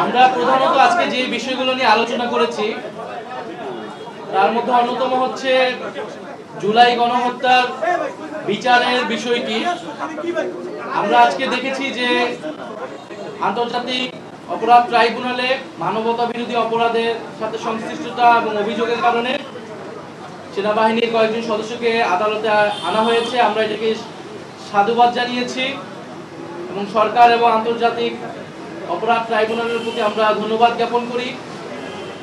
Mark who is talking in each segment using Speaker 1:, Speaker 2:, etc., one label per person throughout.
Speaker 1: আমরা প্রধানত আজকে যে বিষয়গুলো নিয়ে আলোচনা করেছি তার মধ্যে অন্যতম হচ্ছে জুলাই গণহত্যার বিচারের বিষয়টি। আমরা আজকে দেখেছি যে আন্তর্জাতিক অপরাধ ট্রাইব্যুনালে মানবতা বিরোধী অপরাধের সাথে সংশ্লিষ্টতা এবং অভিযোগের কারণে সেনাবাহিনীর কয়েকজন সদস্যকে আদালতে আনা হয়েছে। আমরা এটাকে সাধুবাদ জানিয়েছি এবং সরকার এবং আন্তর্জাতিক অপরাধ ট্রাইব্যুনালের প্রতি আমরা ধন্যবাদ জ্ঞাপন করি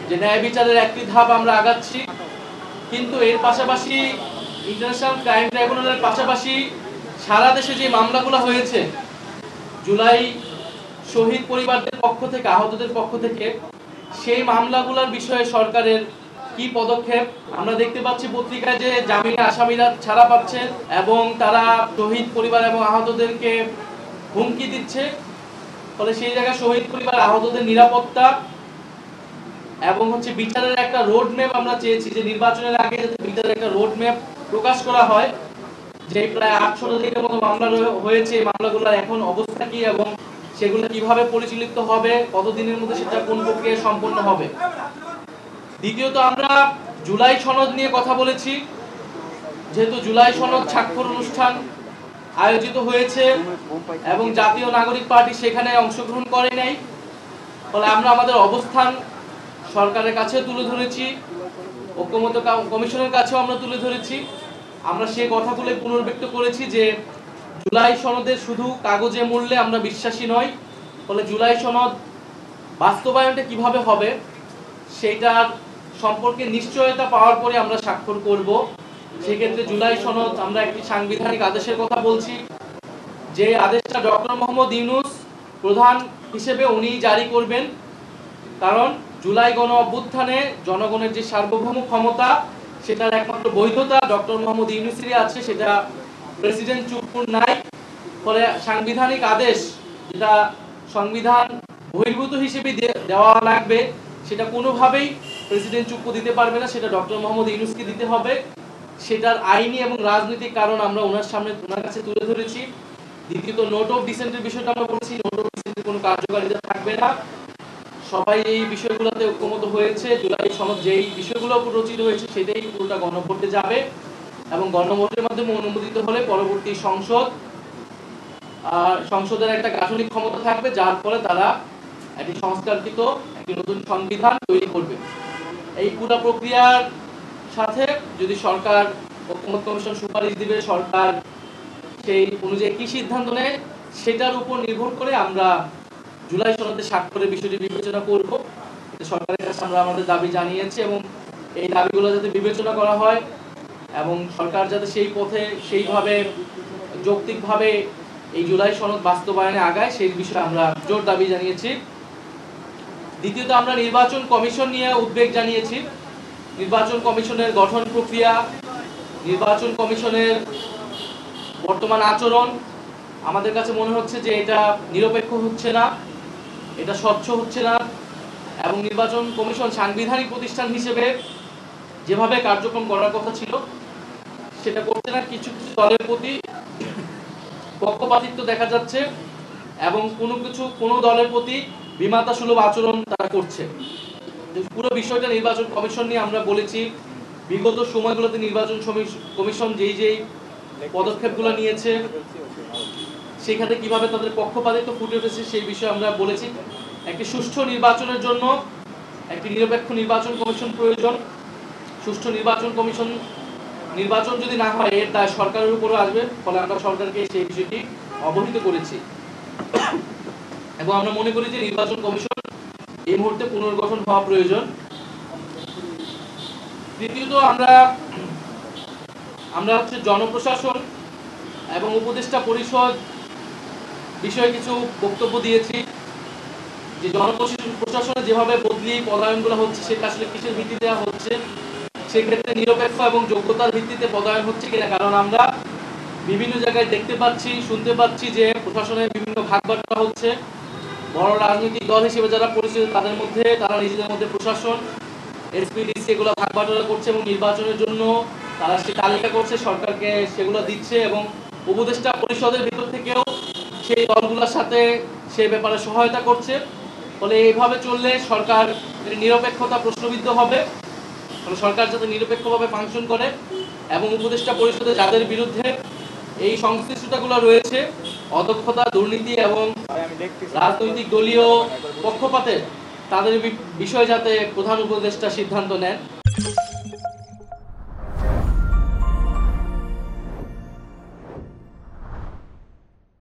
Speaker 1: যে ন্যায় বিচারের একটি ধাপ আমরা আগাচ্ছি। কিন্তু এর পাশাপাশি ইন্টারন্যাশনাল ক্রাইম ট্রাইব্যুনালের পাশাপাশি সারা দেশে যে মামলাগুলো হয়েছে জুলাই শহীদ পরিবারদের পক্ষ থেকে, আহতদের পক্ষ থেকে, সেই মামলাগুলোর বিষয়ে সরকারের কি পদক্ষেপ? আমরা দেখতে পাচ্ছি পত্রিকায় যে জামিনে আসামিরা ছাড়া পাচ্ছে এবং তারা শহীদ পরিবার এবং আহতদেরকে হুমকি দিচ্ছে। ফলে সেই জায়গায় শহীদ পরিবার আহতদের নিরাপত্তা এবং বিচারের একটা রোড ম্যাপ আমরা চেয়েছি যে নির্বাচনের আগে যাতে বিচারের একটা রোড ম্যাপ প্রকাশ করা হয়। যে প্রায় 800 দিনের মতো মামলা হয়েছে, এই মামলাগুলোর এখন অবস্থা কি এবং সেগুলো কিভাবে পরিচালিত হবে, কতদিনের মধ্যে সেটা কোন প্রক্রিয়ায় সম্পন্ন হবে। দ্বিতীয়ত আমরা জুলাই সনদ নিয়ে কথা বলেছি। যেহেতু জুলাই সনদ স্বাক্ষর অনুষ্ঠান আয়োজিত হয়েছে এবং জাতীয় নাগরিক পার্টি সেখানে অংশগ্রহণ করে নাই, ফলে আমরা আমাদের অবস্থান সরকারের কাছে তুলে ধরেছি, ঐক্যমত্য কমিশনের কাছেও আমরা তুলে ধরেছি। আমরা সেই কথাগুলো পুনর্ব্যক্ত করেছি যে জুলাই সনদের শুধু কাগজে মূল্যে আমরা বিশ্বাসী নই। ফলে জুলাই সনদ বাস্তবায়নটা কিভাবে হবে সেইটার সম্পর্কে নিশ্চয়তা পাওয়ার পরে আমরা স্বাক্ষর করব। সেক্ষেত্রে জুলাই সনদ আমরা একটি সাংবিধানিক আদেশের কথা বলছি, যে আদেশটা ডক্টর মোহাম্মদ ইউনূস প্রধান হিসেবে উনি জারি করবেন। কারণ জুলাই গণ অভ্যুত্থানে জনগণের যে সার্বভৌম ক্ষমতা সেটার একমাত্র বৈধতা ডক্টর মোহাম্মদ ইউনূসেরই আছে, সেটা প্রেসিডেন্ট চুপ্পুর নাই। ফলে সাংবিধানিক আদেশ যেটা সংবিধান বহির্ভূত হিসেবে দেওয়া লাগবে সেটা কোনোভাবেই প্রেসিডেন্ট চুপ্পু দিতে পারবে না, সেটা ডক্টর মোহাম্মদ ইউনূসকে দিতে হবে। সেটার আইনি এবং রাজনৈতিক কারণ আমরা ওনার কাছে তুলে ধরেছি। দ্বিতীয়ত নোট অফ ডিসেন্টের বিষয়টা আমরা বলেছি, নোট অফ ডিসেন্টের কোনো কার্যকারিতা থাকবে না। সবাই এই বিষয়গুলোতে ঐক্যমত হয়েছে। জুলাই সনদ যেই বিষয়গুলো উপর রচিত হয়েছে সেটাই পুরোটা গণভোটে যাবে এবং গণভোটের মাধ্যমে অনুমোদিত হলে পরবর্তী সংসদের একটা গাঠনিক ক্ষমতা থাকবে, যার ফলে তারা একটি সংস্কারকৃত একটি নতুন সংবিধান তৈরি করবে। এই পুরো প্রক্রিয়ার সাথে যদি সরকার ঐক্যমত কমিশন সুপারিশ দিবে, সরকার সেই অনুযায়ী কি সিদ্ধান্ত নেয় সেটার উপর নির্ভর করে আমরা জুলাই সনদে স্বাক্ষরের বিষয়টি বিবেচনা করব। সরকারের কাছে আমরা আমাদের দাবি জানিয়েছি এবং এই দাবিগুলো যাতে বিবেচনা করা হয় এবং সরকার যাতে সেই পথে সেইভাবে যৌক্তিকভাবে এই জুলাই সনদ বাস্তবায়নে আগায় সেই বিষয়ে আমরা জোর দাবি জানিয়েছি। দ্বিতীয়ত আমরা নির্বাচন কমিশন নিয়ে উদ্বেগ জানিয়েছি। নির্বাচন কমিশনের গঠন প্রক্রিয়া, নির্বাচন কমিশনের বর্তমান আচরণ আমাদের কাছে মনে হচ্ছে যে এটা নিরপেক্ষ হচ্ছে না, এটা স্বচ্ছ হচ্ছে না এবং নির্বাচন কমিশন সাংবিধানিক প্রতিষ্ঠান হিসেবে যেভাবে কার্যক্রম করার কথা ছিল সেটা করছে না। কিছু কিছু দলের প্রতি পক্ষপাতিত্ব দেখা যাচ্ছে এবং কোনো দলের প্রতি বিমাতা সুলভ আচরণ তারা করছে। পুরো বিষয়টা নির্বাচন কমিশন নিয়ে আমরা বলেছি। বিগত সময়গুলোতে নির্বাচন কমিশন যেই পদক্ষেপগুলো নিয়েছে সেখানে কিভাবে তাদের পক্ষপাতিত্ব ফুটে উঠেছে সেই বিষয়ে আমরা বলেছি। একটি সুষ্ঠু নির্বাচনের জন্য একটি নিরপেক্ষ নির্বাচন কমিশন প্রয়োজন। সুষ্ঠু নির্বাচন যদি না হয় এর দায় সরকারের উপরও আসবে। ফলে আমরা সরকারকে সেই বিষয়টি অবহিত করেছি এবং আমরা মনে করি যে নির্বাচন কমিশন এই মুহূর্তে পুনর্গঠন হওয়া প্রয়োজন। তৃতীয়ত আমরা জনপ্রশাসন এবং উপদেষ্টা পরিষদ বিষয়ে কিছু বক্তব্য দিয়েছি যে জনপ্রশাসনে যেভাবে বদলি পদায়নগুলো হচ্ছে সেটা আসলে কিসের ভিত্তিতে হচ্ছে, সেক্ষেত্রে নিরপেক্ষ এবং যোগ্যতার ভিত্তিতে পদায়ন হচ্ছে কিনা। কারণ আমরা বিভিন্ন জায়গায় দেখতে পাচ্ছি, শুনতে পাচ্ছি যে প্রশাসনের বিভিন্ন ভাগবাটোয়ারা হচ্ছে। বড় রাজনৈতিক দল হিসেবে যারা পরিচিত তারা নিজেদের মধ্যে প্রশাসন, এসপি, ডিসি এগুলো ভাগবাটোয়ারা করছে এবং নির্বাচনের জন্য তারা সে তালিকা করছে, সরকারকে সেগুলো দিচ্ছে এবং উপদেষ্টা পরিষদের ভিতর থেকেও সেই দলগুলোর সাথে সে ব্যাপারে সহায়তা করছে। ফলে এইভাবে চললে সরকার নিরপেক্ষতা প্রশ্নবিদ্ধ হবে। ফলে সরকার যাতে নিরপেক্ষভাবে ফাংশন করে এবং উপদেষ্টা পরিষদে যাদের বিরুদ্ধে এই সংশ্লিষ্টতাগুলো রয়েছে, অদক্ষতা, দুর্নীতি এবং রাজনৈতিক দলীয় পক্ষপাতে, তাদের বিষয়ে যাতে প্রধান উপদেষ্টা সিদ্ধান্ত নেন।